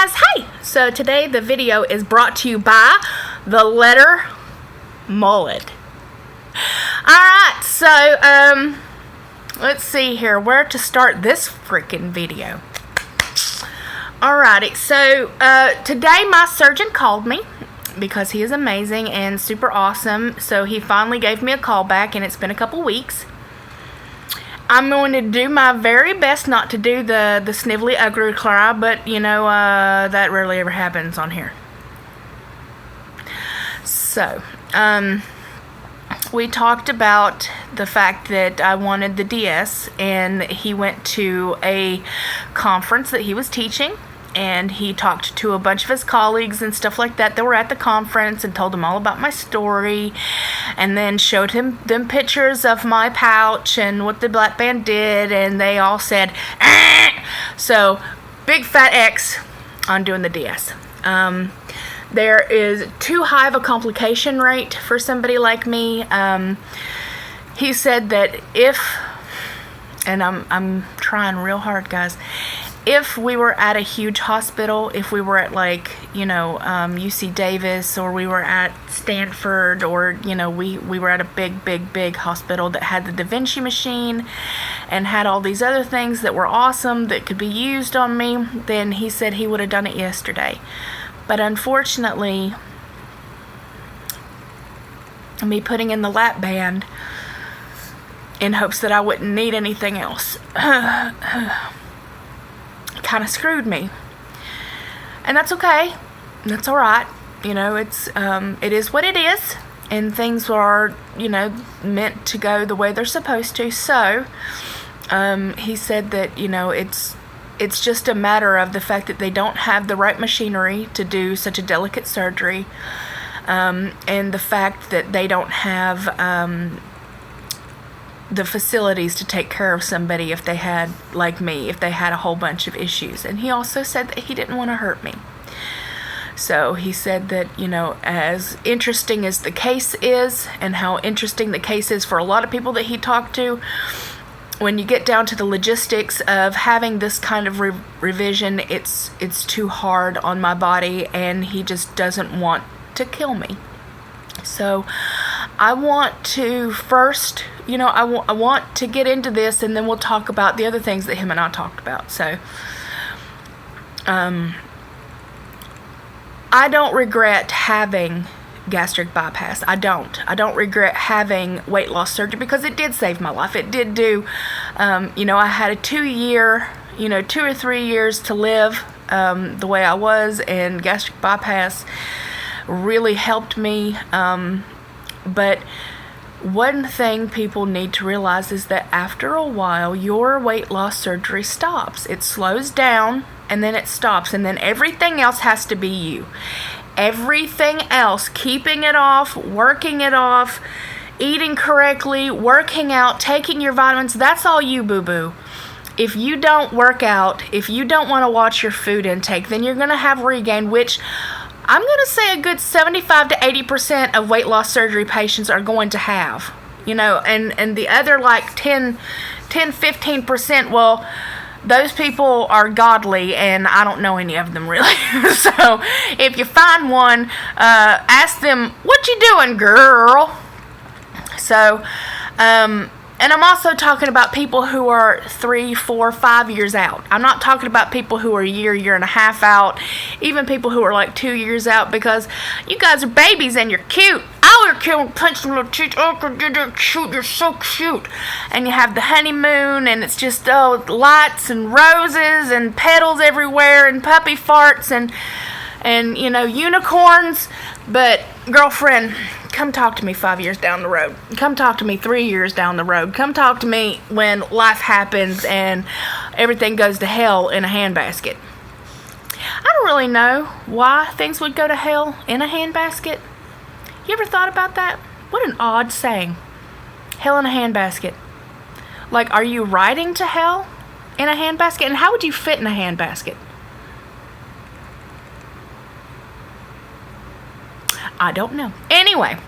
guys, hey! So today the video is brought to you by the letter mullet. Alright, so let's see here where to start this freaking video. Alrighty, so today my surgeon called me because he is amazing and super awesome. So he finally gave me a call back, and it's been a couple weeks. I'm going to do my very best not to do the snivelly ugly cry, but you know, that rarely ever happens on here. So, we talked about the fact that I wanted the DS, and he went to a conference that he was teaching, and he talked to a bunch of his colleagues and stuff like that were at the conference, and told them all about my story, and then showed him them pictures of my pouch and what the black band did, and they all said, "Ah!" So big fat X on doing the DS. There is too high of a complication rate for somebody like me. He said that if, and I'm trying real hard, guys, if we were at a huge hospital, if we were at, like, you know, UC Davis, or we were at Stanford, or, you know, we were at a big hospital that had the Da Vinci machine and had all these other things that were awesome that could be used on me, then he said he would have done it yesterday. But unfortunately, me putting in the lap band in hopes that I wouldn't need anything else kind of screwed me. And that's okay. That's all right. You know, it is what it is, and things are, you know, meant to go the way they're supposed to. So he said that, you know, it's just a matter of the fact that they don't have the right machinery to do such a delicate surgery, and the fact that they don't have the facilities to take care of somebody if they had, like me, if they had a whole bunch of issues. And he also said that he didn't want to hurt me. So he said that, you know, as interesting as the case is, and how interesting the case is for a lot of people that he talked to, when you get down to the logistics of having this kind of revision, it's too hard on my body, and he just doesn't want to kill me. So I want to first, you know, I want to get into this, and then we'll talk about the other things that him and I talked about. So I don't regret having gastric bypass. I don't regret having weight loss surgery, because it did save my life. It did do, you know, I had a 2 or 3 years to live the way I was, and gastric bypass really helped me. But one thing people need to realize is that after a while, your weight loss surgery stops. It slows down, and then it stops, and then everything else has to be you. Everything else, keeping it off, working it off, eating correctly, working out, taking your vitamins, that's all you, boo-boo. If you don't work out, if you don't want to watch your food intake, then you're going to have regain, which I'm going to say a good 75 to 80% of weight loss surgery patients are going to have. You know, and the other like 10-15%, well, those people are godly, and I don't know any of them really. So if you find one, ask them, "What you doing, girl?" So, and I'm also talking about people who are 3, 4, 5 years out. I'm not talking about people who are a year and a half out, even people who are like 2 years out, because you guys are babies and you're cute. I would kill and punch some little cheeks. Oh, you're cute. You're so cute. And you have the honeymoon, and it's just, oh, lights and roses and petals everywhere and puppy farts and you know, unicorns. But girlfriend, come talk to me 5 years down the road. Come talk to me 3 years down the road. Come talk to me when life happens and everything goes to hell in a handbasket. I don't really know why things would go to hell in a handbasket. You ever thought about that? What an odd saying. Hell in a handbasket. Like, are you riding to hell in a handbasket? And how would you fit in a handbasket? I don't know. Anyhow.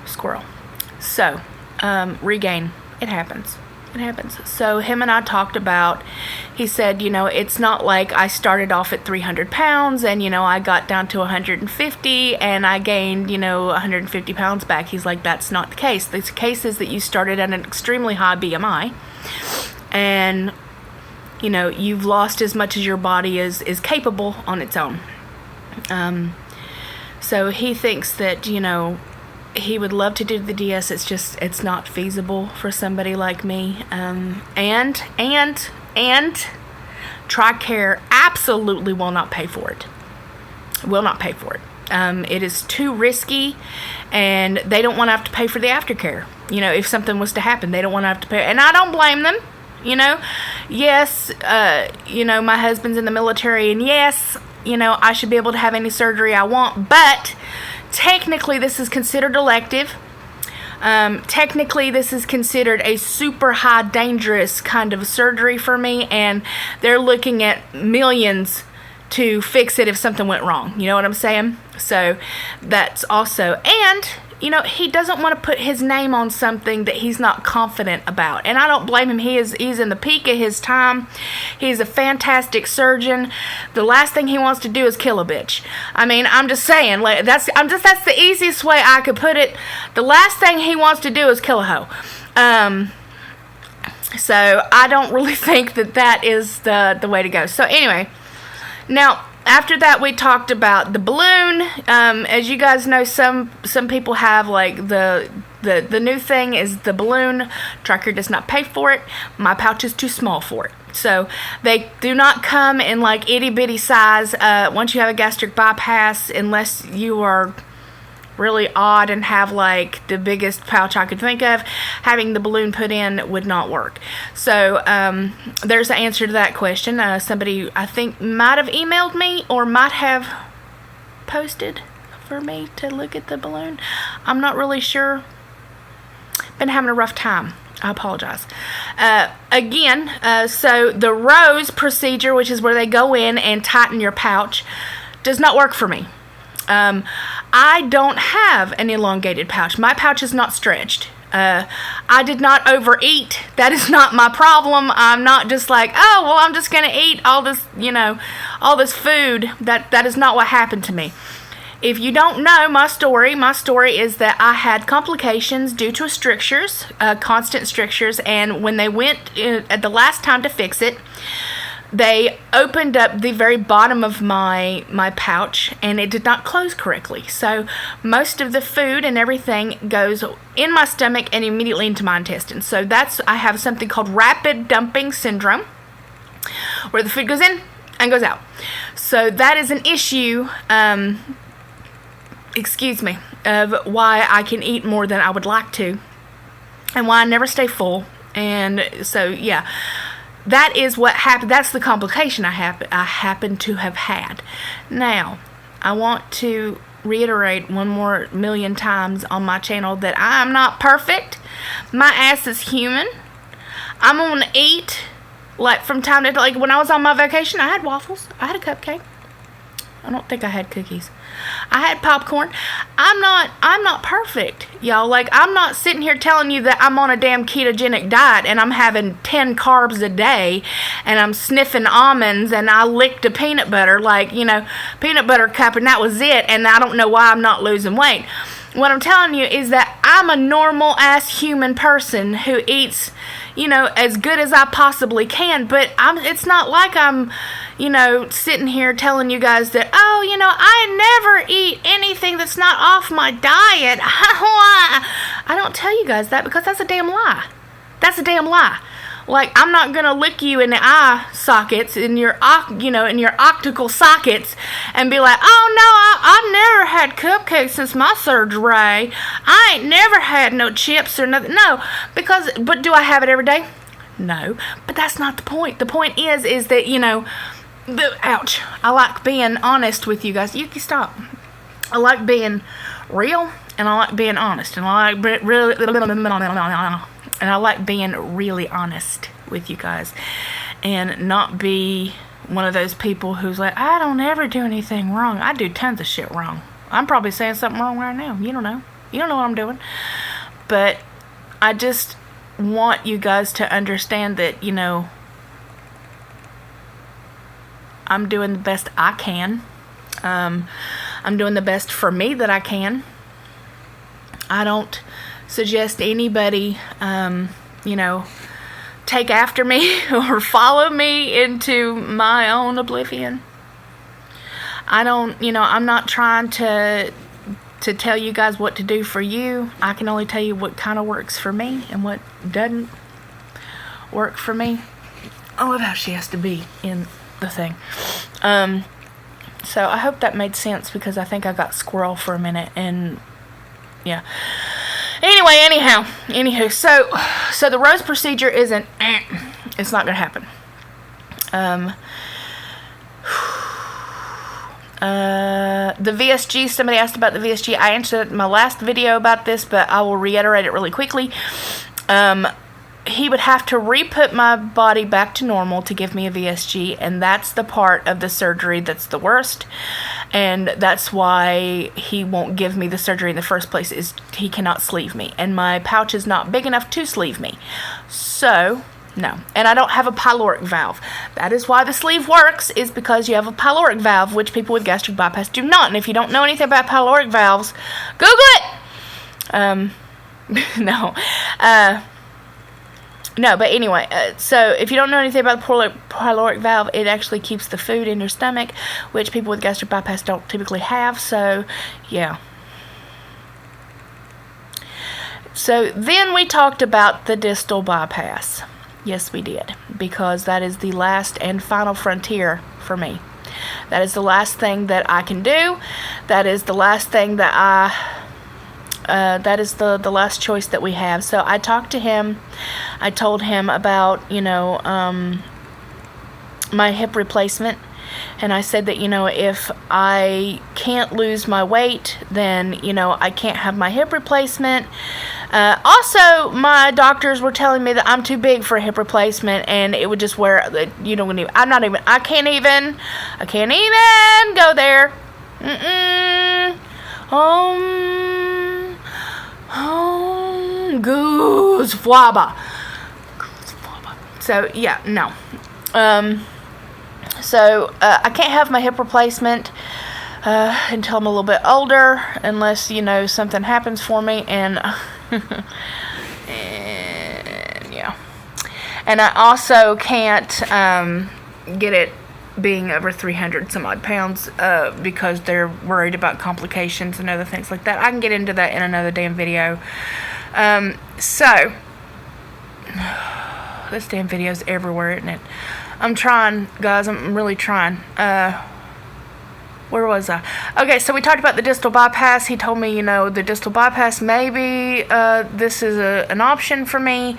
Squirrel. So, regain. It happens. It happens. So him and I talked about, he said, it's not like I started off at 300 pounds and, I got down to 150 and I gained, 150 pounds back. He's like, that's not the case. The case is that you started at an extremely high BMI and, you've lost as much as your body is capable on its own. So he thinks that, he would love to do the DS. It's not feasible for somebody like me. And TRICARE absolutely will not pay for it. Will not pay for it. It is too risky, and they don't want to have to pay for the aftercare. If something was to happen, they don't want to have to pay. And I don't blame them. Yes, my husband's in the military, and yes, I should be able to have any surgery I want, but technically this is considered elective. Technically this is considered a super high dangerous kind of surgery for me, and they're looking at millions to fix it if something went wrong. You know what I'm saying? So that's also, and he doesn't want to put his name on something that he's not confident about. And I don't blame him. He's in the peak of his time. He's a fantastic surgeon. The last thing he wants to do is kill a bitch. I mean, I'm just saying, like, that's the easiest way I could put it. The last thing he wants to do is kill a hoe. So I don't really think that is the way to go. So anyway, now, after that, we talked about the balloon. As you guys know, some people have, like, the new thing is the balloon. TRICARE does not pay for it. My pouch is too small for it. So they do not come in, like, itty-bitty size once you have a gastric bypass, unless you are really odd and have, like, the biggest pouch I could think of. Having the balloon put in would not work. So there's the answer to that question. Somebody, I think, might have emailed me or might have posted for me to look at the balloon. I'm not really sure. Been having a rough time. I apologize. So the Roux procedure, which is where they go in and tighten your pouch, does not work for me. I don't have an elongated pouch. My pouch is not stretched. I did not overeat. That is not my problem. I'm not just like, oh, well, I'm just going to eat all this, all this food. That is not what happened to me. If you don't know my story is that I had complications due to strictures, constant strictures, and when they went at the last time to fix it, they opened up the very bottom of my pouch, and it did not close correctly. So most of the food and everything goes in my stomach and immediately into my intestines. So I have something called rapid dumping syndrome, where the food goes in and goes out. So that is an issue, of why I can eat more than I would like to, and why I never stay full. And so, yeah. That is what happened. That's the complication I happen to have had. Now, I want to reiterate one more million times on my channel that I am not perfect. My ass is human. I'm going to eat, like, from time to time. Like, when I was on my vacation, I had waffles. I had a cupcake. I don't think I had cookies. I had popcorn. I'm not perfect, y'all. Like, I'm not sitting here telling you that I'm on a damn ketogenic diet and I'm having 10 carbs a day and I'm sniffing almonds and I licked a peanut butter, like, peanut butter cup, and that was it, and I don't know why I'm not losing weight. What I'm telling you is that I'm a normal ass human person who eats, as good as I possibly can, but it's not like I'm, sitting here telling you guys that, I never eat anything that's not off my diet. I don't tell you guys that because that's a damn lie. That's a damn lie. Like, I'm not gonna lick you in the eye sockets, in your optical sockets, and be like, oh no, I've never had cupcakes since my surgery. I ain't never had no chips or nothing. No, but do I have it every day? No, but that's not the point. The point is that, ouch. I like being honest with you guys. You can stop. I like being real, and I like being honest, and I like really, and I like being really honest with you guys, and not be one of those people who's like, I don't ever do anything wrong. I do tons of shit wrong. I'm probably saying something wrong right now. You don't know. You don't know what I'm doing. But I just want you guys to understand that, you know, I'm doing the best I can. I'm doing the best for me that I can. I don't suggest anybody, you know, take after me or follow me into my own oblivion. I don't, you know, I'm not trying to tell you guys what to do for you. I can only tell you what kind of works for me and what doesn't work for me. I love how she has to be in the thing. So I hope that made sense, because I think I got squirrel for a minute, and yeah. Anyway, anywho, so the Roux procedure isn't, it's not gonna happen. The VSG, somebody asked about the VSG. I answered in my last video about this, but I will reiterate it really quickly. He would have to re-put my body back to normal to give me a VSG, and that's the part of the surgery that's the worst, and that's why he won't give me the surgery in the first place, is he cannot sleeve me, and my pouch is not big enough to sleeve me. So, no. And I don't have a pyloric valve. That is why the sleeve works, is because you have a pyloric valve, which people with gastric bypass do not. And if you don't know anything about pyloric valves, Google it! No, but anyway, so if you don't know anything about the pyloric valve, it actually keeps the food in your stomach, which people with gastric bypass don't typically have, so, yeah. So, then we talked about the distal bypass. Yes, we did, because that is the last and final frontier for me. That is the last thing that I can do. That is the last thing that that is the last choice that we have. So I talked to him. I told him about, you know, my hip replacement. And I said that, you know, if I can't lose my weight, then, you know, I can't have my hip replacement. Also, my doctors were telling me that I'm too big for a hip replacement, and it would just wear, you know, I can't even go there. Goose flabba. So, yeah, no. So, I can't have my hip replacement until I'm a little bit older, unless, you know, something happens for me, and yeah. And I also can't get it being over 300 some odd pounds because they're worried about complications and other things like that. I can get into that in another damn video. So, this damn video's everywhere, isn't it? I'm trying, guys. I'm really trying. Where was I? Okay, so we talked about the distal bypass. He told me, you know, the distal bypass, maybe this is an option for me.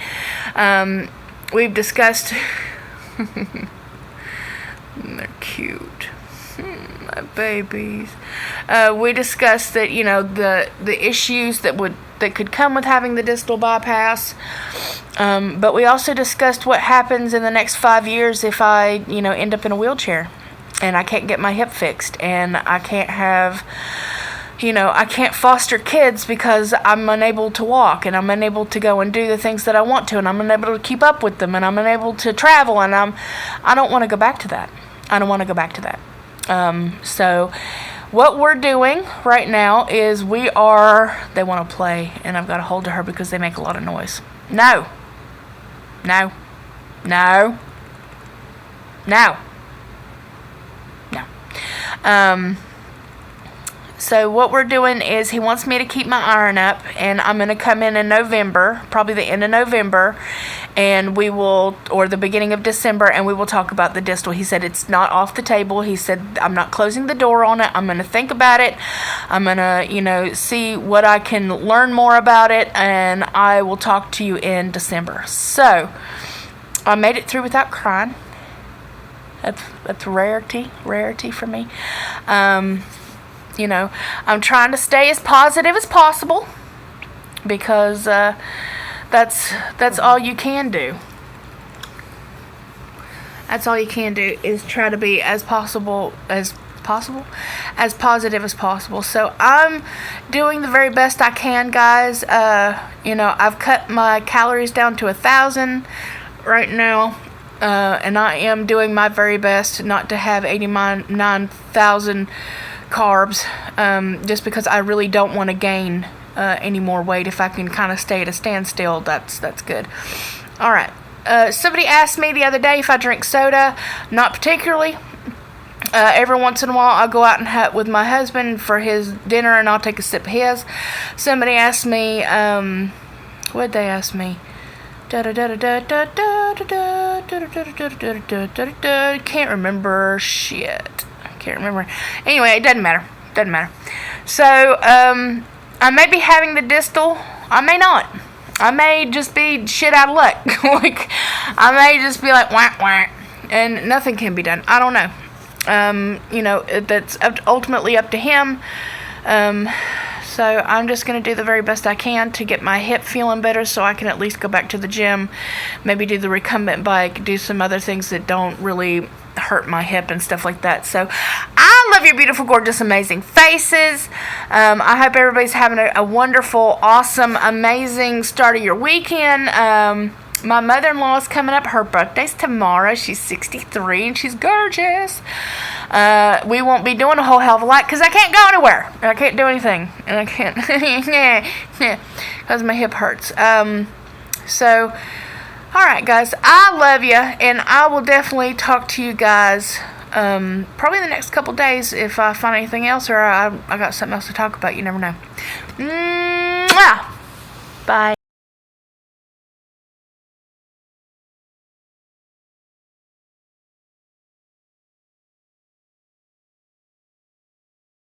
We've discussed... They're cute. My babies. We discussed that, you know, the issues that could come with having the distal bypass. But we also discussed what happens in the next 5 years if I, you know, end up in a wheelchair and I can't get my hip fixed, and I can't have, you know, I can't foster kids because I'm unable to walk, and I'm unable to go and do the things that I want to, and I'm unable to keep up with them, and I'm unable to travel, and I don't want to go back to that. So what we're doing right now is they want to play, and I've got to hold to her because they make a lot of noise. No. So what we're doing is he wants me to keep my iron up, and I'm going to come in November, probably the end of November, and we will, or the beginning of December, and we will talk about the distal. He said it's not off the table. He said I'm not closing the door on it. I'm going to think about it. I'm going to, you know, see what I can learn more about it, and I will talk to you in December. So I made it through without crying. That's rarity for me. You know, I'm trying to stay as positive as possible because that's all you can do. That's all you can do is try to be as as positive as possible. So I'm doing the very best I can, guys. I've cut my calories down to 1,000 right now, and I am doing my very best not to have 89,000 carbs, just because I really don't want to gain any more weight. If I can kind of stay at a standstill, that's good. All right. Somebody asked me the other day if I drink soda. Not particularly. Every once in a while, I'll go out and with my husband for his dinner, and I'll take a sip of his. Somebody asked me, what did they ask me? Can't remember. Shit. Can't remember. Anyway, it doesn't matter. So, I may be having the distal. I may not. I may just be shit out of luck. Like, I may just be like, whack, whack, and nothing can be done. I don't know. That's ultimately up to him. So I'm just going to do the very best I can to get my hip feeling better so I can at least go back to the gym, maybe do the recumbent bike, do some other things that don't really hurt my hip and stuff like that. So I love your beautiful, gorgeous, amazing faces. I hope everybody's having a wonderful, awesome, amazing start of your weekend. My mother-in-law is coming up. Her birthday's tomorrow. She's 63 and she's gorgeous. We won't be doing a whole hell of a lot because I can't go anywhere. I can't do anything. And I can't because my hip hurts. Alright, guys. I love you, and I will definitely talk to you guys probably in the next couple days if I find anything else or I got something else to talk about. You never know. Mwah! Bye.